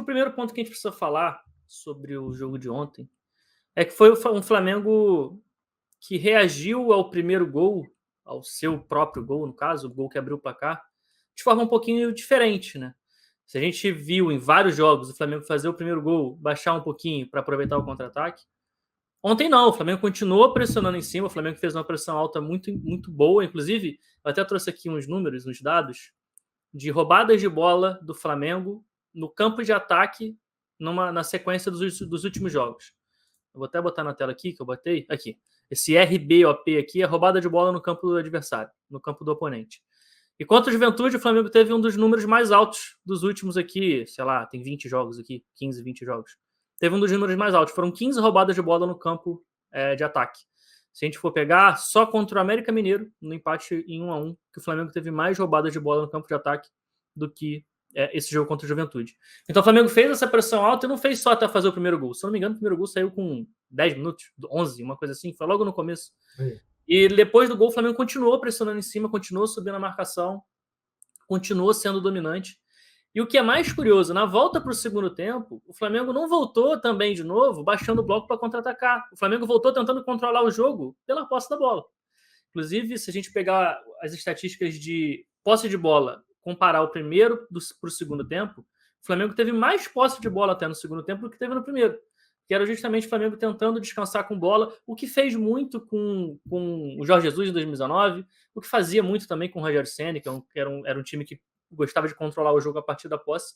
o primeiro ponto que a gente precisa falar sobre o jogo de ontem é que foi um Flamengo que reagiu ao primeiro gol, ao seu próprio gol, no caso, o gol que abriu o placar, de forma um pouquinho diferente, né? Se a gente viu em vários jogos o Flamengo fazer o primeiro gol, baixar um pouquinho para aproveitar o contra-ataque, ontem não, o Flamengo continuou pressionando em cima, o Flamengo fez uma pressão alta muito, muito boa, inclusive, eu até trouxe aqui uns números, uns dados, de roubadas de bola do Flamengo no campo de ataque na sequência dos últimos jogos. Eu vou até botar na tela aqui, que eu botei. Aqui. Esse RBOP aqui é roubada de bola no campo do adversário, no campo do oponente. E contra o Juventude, o Flamengo teve um dos números mais altos dos últimos aqui, sei lá, tem 20 jogos aqui, 15, 20 jogos. Teve um dos números mais altos, foram 15 roubadas de bola no campo de ataque. Se a gente for pegar, só contra o América Mineiro, no empate em 1-1, que o Flamengo teve mais roubadas de bola no campo de ataque do que esse jogo contra o Juventude. Então o Flamengo fez essa pressão alta e não fez só até fazer o primeiro gol. Se eu não me engano, o primeiro gol saiu com 10 minutos, 11, uma coisa assim, foi logo no começo. E depois do gol, o Flamengo continuou pressionando em cima, continuou subindo a marcação, continuou sendo dominante. E o que é mais curioso, na volta para o segundo tempo, o Flamengo não voltou também de novo, baixando o bloco para contra-atacar. O Flamengo voltou tentando controlar o jogo pela posse da bola. Inclusive, se a gente pegar as estatísticas de posse de bola, comparar o primeiro para o segundo tempo, o Flamengo teve mais posse de bola até no segundo tempo do que teve no primeiro. Que era justamente o Flamengo tentando descansar com bola, o que fez muito com o Jorge Jesus em 2019, o que fazia muito também com o Rogério Ceni, que era um time que gostava de controlar o jogo a partir da posse.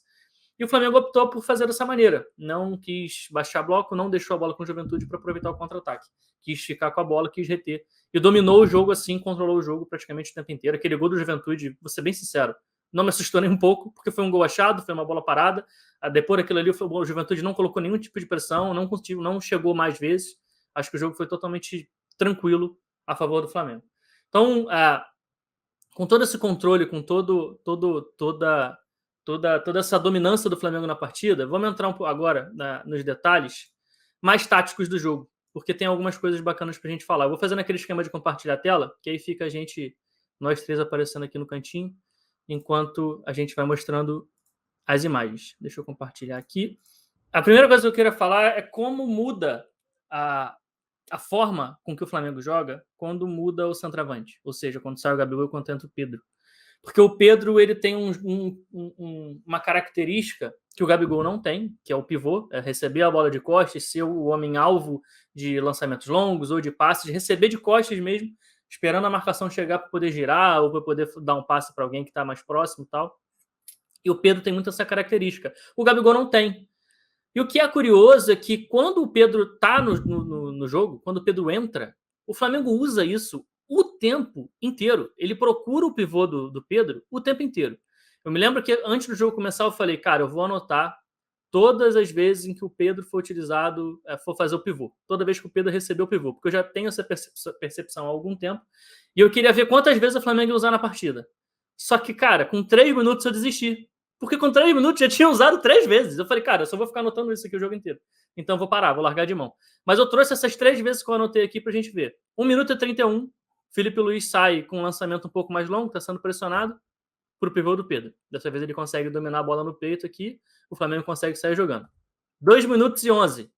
E o Flamengo optou por fazer dessa maneira. Não quis baixar bloco, não deixou a bola com Juventude para aproveitar o contra-ataque. Quis ficar com a bola, quis reter. E dominou o jogo assim, controlou o jogo praticamente o tempo inteiro. Aquele gol do Juventude, vou ser bem sincero, não me assustou nem um pouco, porque foi um gol achado, foi uma bola parada. Depois daquilo ali, o Juventude não colocou nenhum tipo de pressão, não chegou mais vezes. Acho que o jogo foi totalmente tranquilo a favor do Flamengo. Então, com todo esse controle, com toda essa dominância do Flamengo na partida, vamos entrar agora nos detalhes mais táticos do jogo, porque tem algumas coisas bacanas pra gente falar. Eu vou fazer naquele esquema de compartilhar a tela, que aí fica nós três aparecendo aqui no cantinho, enquanto a gente vai mostrando as imagens. Deixa eu compartilhar aqui. A primeira coisa que eu queria falar é como muda a forma com que o Flamengo joga quando muda o centroavante, ou seja, quando sai o Gabigol e quando entra o Pedro. Porque o Pedro ele tem uma característica que o Gabigol não tem, que é o pivô, é receber a bola de costas, ser o homem-alvo de lançamentos longos ou de passes, receber de costas mesmo, esperando a marcação chegar para poder girar ou para poder dar um passe para alguém que está mais próximo e tal. E o Pedro tem muito essa característica. O Gabigol não tem. E o que é curioso é que quando o Pedro está no jogo, quando o Pedro entra, o Flamengo usa isso o tempo inteiro. Ele procura o pivô do Pedro o tempo inteiro. Eu me lembro que antes do jogo começar eu falei, cara, eu vou anotar todas as vezes em que o Pedro for utilizado, for fazer o pivô. Toda vez que o Pedro recebeu o pivô. Porque eu já tenho essa percepção há algum tempo. E eu queria ver quantas vezes o Flamengo ia usar na partida. Só que, cara, com 3 minutos eu desisti. Porque com 3 minutos já tinha usado 3 vezes. Eu falei, cara, eu só vou ficar anotando isso aqui o jogo inteiro. Então eu vou parar, vou largar de mão. Mas eu trouxe essas 3 vezes que eu anotei aqui pra gente ver. 1 minuto e 31. Felipe Luiz sai com um lançamento um pouco mais longo, tá sendo pressionado pro pivô do Pedro. Dessa vez ele consegue dominar a bola no peito aqui. O Flamengo consegue sair jogando. 2 minutos e 11.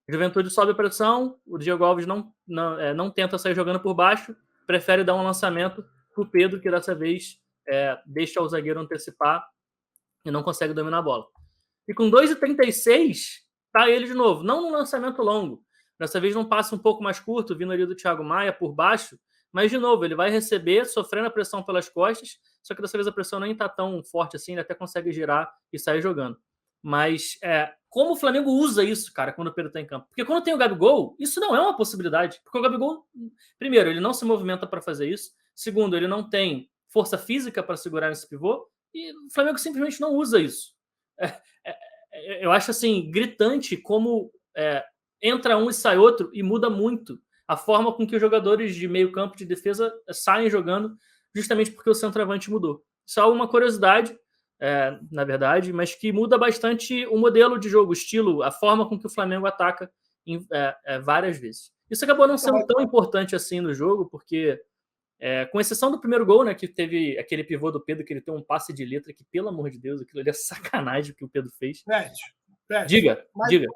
Juventude sobe a pressão. O Diego Alves não tenta sair jogando por baixo. Prefere dar um lançamento pro Pedro, que dessa vez deixa o zagueiro antecipar e não consegue dominar a bola. E com 2,36, tá ele de novo. Não num lançamento longo. Dessa vez num passe um pouco mais curto, vindo ali do Thiago Maia por baixo. Mas, de novo, ele vai receber, sofrendo a pressão pelas costas, só que dessa vez a pressão nem tá tão forte assim, ele até consegue girar e sair jogando. Mas como o Flamengo usa isso, cara, quando o Pedro tá em campo? Porque quando tem o Gabigol, isso não é uma possibilidade. Porque o Gabigol, primeiro, ele não se movimenta para fazer isso. Segundo, ele não tem força física para segurar esse pivô. E o Flamengo simplesmente não usa isso. Eu acho assim, gritante como entra um e sai outro e muda muito a forma com que os jogadores de meio campo de defesa saem jogando, justamente porque o centroavante mudou. Só uma curiosidade, na verdade, mas que muda bastante o modelo de jogo, o estilo, a forma com que o Flamengo ataca várias vezes. Isso acabou não sendo tão importante assim no jogo, porque Com exceção do primeiro gol, né, que teve aquele pivô do Pedro, que ele tem um passe de letra que, pelo amor de Deus, aquilo ali é sacanagem que o Pedro fez. Diga.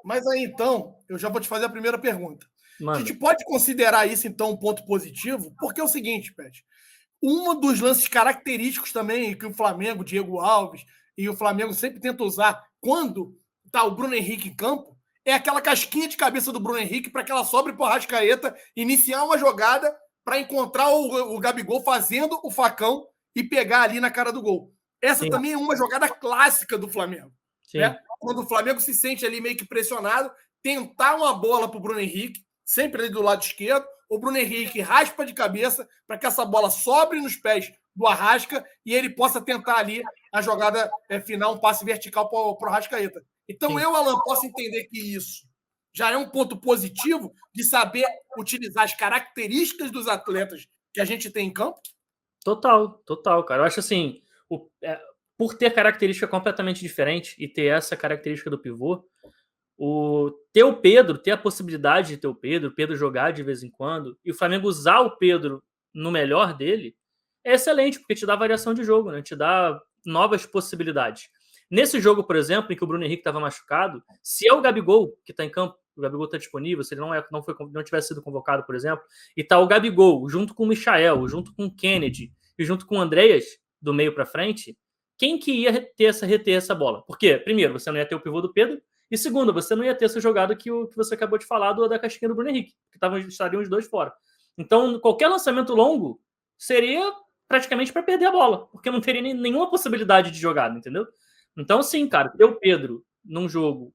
Mas aí, então, eu já vou te fazer a primeira pergunta. Manda. A gente pode considerar isso, então, um ponto positivo, porque é o seguinte, Pet. Um dos lances característicos também que o Flamengo, Diego Alves, e o Flamengo sempre tenta usar quando tá o Bruno Henrique em campo, é aquela casquinha de cabeça do Bruno Henrique para que ela sobre pro Arrascaeta iniciar uma jogada para encontrar o Gabigol fazendo o facão e pegar ali na cara do gol. Essa Sim. também é uma jogada clássica do Flamengo. Sim. Né? Quando o Flamengo se sente ali meio que pressionado, tentar uma bola pro Bruno Henrique, sempre ali do lado esquerdo, o Bruno Henrique raspa de cabeça para que essa bola sobre nos pés do Arrasca e ele possa tentar ali a jogada final, um passe vertical para o Arrascaeta. Então, Sim. Alan, posso entender que isso já é um ponto positivo de saber utilizar as características dos atletas que a gente tem em campo? Total, cara. Eu acho assim, por ter característica completamente diferente e ter essa característica do pivô, ter a possibilidade de ter o Pedro jogar de vez em quando, e o Flamengo usar o Pedro no melhor dele, é excelente, porque te dá variação de jogo, né? Te dá novas possibilidades. Nesse jogo, por exemplo, em que o Bruno Henrique estava machucado, se é o Gabigol que está em campo, o Gabigol está disponível, se ele não tivesse sido convocado, por exemplo, e tá o Gabigol junto com o Michael, junto com o Kennedy e junto com o Andreas, do meio para frente, quem que ia reter essa bola? Porque, primeiro, você não ia ter o pivô do Pedro, e segundo, você não ia ter essa jogada que você acabou de falar da casquinha do Bruno Henrique, que estariam os dois fora. Então, qualquer lançamento longo seria praticamente para perder a bola, porque não teria nenhuma possibilidade de jogada, entendeu? Então, sim, cara, ter o Pedro num jogo,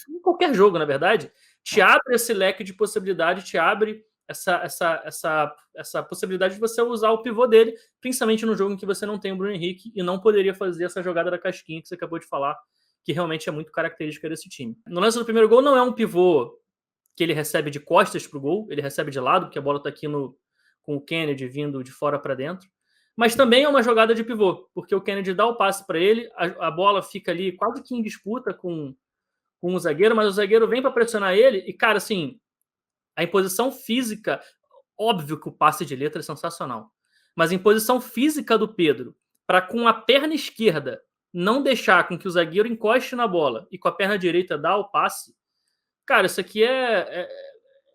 em qualquer jogo, na verdade, te abre esse leque de possibilidade, te abre essa possibilidade de você usar o pivô dele, principalmente no jogo em que você não tem o Bruno Henrique e não poderia fazer essa jogada da casquinha que você acabou de falar, que realmente é muito característica desse time. No lance do primeiro gol, não é um pivô que ele recebe de costas pro gol, ele recebe de lado, porque a bola tá aqui com o Kennedy vindo de fora para dentro. Mas também é uma jogada de pivô, porque o Kennedy dá o passe para ele, a bola fica ali quase que em disputa com o zagueiro, mas o zagueiro vem para pressionar ele e, cara, assim, a imposição física, óbvio que o passe de letra é sensacional, mas a imposição física do Pedro para com a perna esquerda não deixar com que o zagueiro encoste na bola e com a perna direita dar o passe, cara, isso aqui é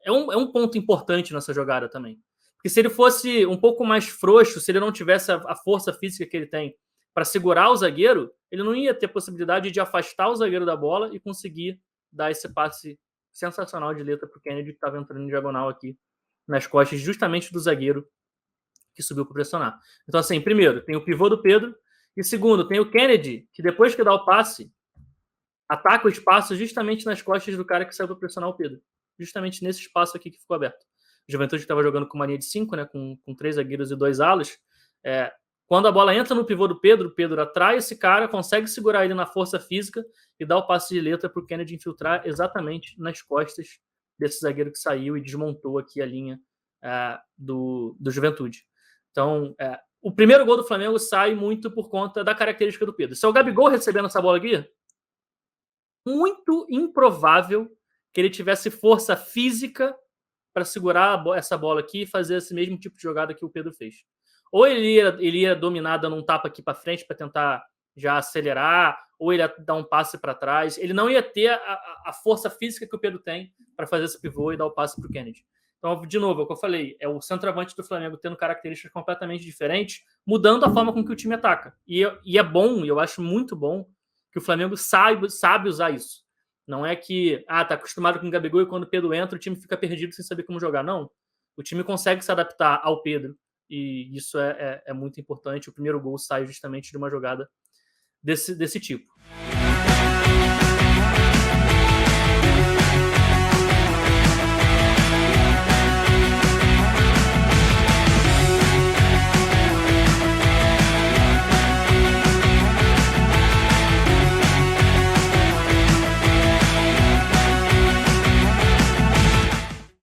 um ponto importante nessa jogada também. Porque se ele fosse um pouco mais frouxo, se ele não tivesse a força física que ele tem para segurar o zagueiro, ele não ia ter possibilidade de afastar o zagueiro da bola e conseguir dar esse passe sensacional de letra para o Kennedy, que estava entrando em diagonal aqui nas costas justamente do zagueiro que subiu para pressionar. Então, assim, primeiro, tem o pivô do Pedro, e segundo, tem o Kennedy, que depois que dá o passe, ataca o espaço justamente nas costas do cara que saiu para pressionar o Pedro. Justamente nesse espaço aqui que ficou aberto. O Juventude estava jogando com mania de 5, né, com 3 zagueiros e 2 alas. Quando a bola entra no pivô do Pedro, o Pedro atrai esse cara, consegue segurar ele na força física e dá o passe de letra para o Kennedy infiltrar exatamente nas costas desse zagueiro que saiu e desmontou aqui a linha do Juventude. Então, o primeiro gol do Flamengo sai muito por conta da característica do Pedro. Se é o Gabigol recebendo essa bola aqui, muito improvável que ele tivesse força física para segurar essa bola aqui e fazer esse mesmo tipo de jogada que o Pedro fez. Ou ele ia dominar dando um tapa aqui para frente para tentar já acelerar, ou ele ia dar um passe para trás. Ele não ia ter a força física que o Pedro tem para fazer esse pivô e dar o passe para o Kennedy. Então, de novo, é o que eu falei, é o centroavante do Flamengo tendo características completamente diferentes, mudando a forma com que o time ataca. E é bom, e eu acho muito bom, que o Flamengo sabe usar isso. Não é que, tá acostumado com o Gabigol e quando o Pedro entra, o time fica perdido sem saber como jogar. Não. O time consegue se adaptar ao Pedro e isso é muito importante. O primeiro gol sai justamente de uma jogada desse tipo.